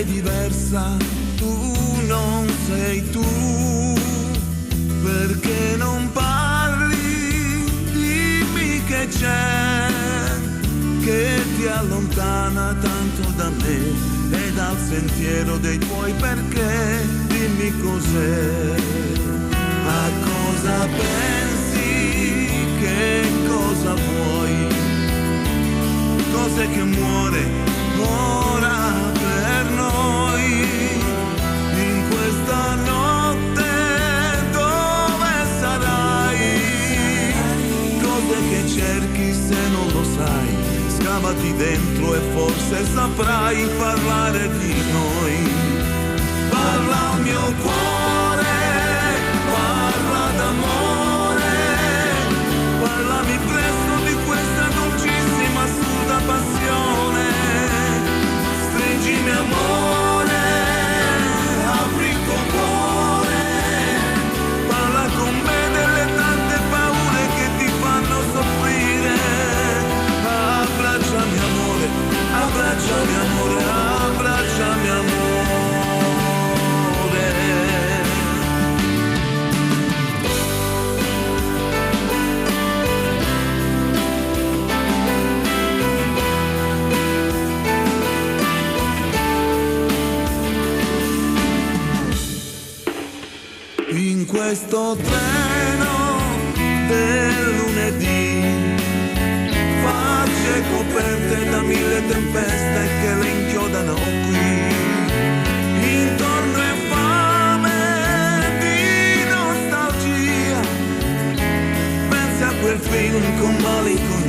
sei diversa, tu non sei tu, perché non parli, dimmi che c'è, che ti allontana tanto da me e dal sentiero dei tuoi perché, dimmi cos'è, a cosa pensi, che cosa vuoi, cos'è che muore ora per noi, in questa notte dove sarai, cos'è che cerchi se non lo sai, scavati dentro e forse saprai parlare di noi, parla al mio cuore, parla d'amore, parlami presto di questa dolcissima assurda passione, stringimi amore, apri il tuo cuore, parla con me delle tante paure che ti fanno soffrire, abbracciami amore, abbracciami amore, abbracciami amore. In questo treno del lunedì, facce coperte da mille tempeste che le inchiodano qui, intorno è fame di nostalgia, pensi a quel film con malinconia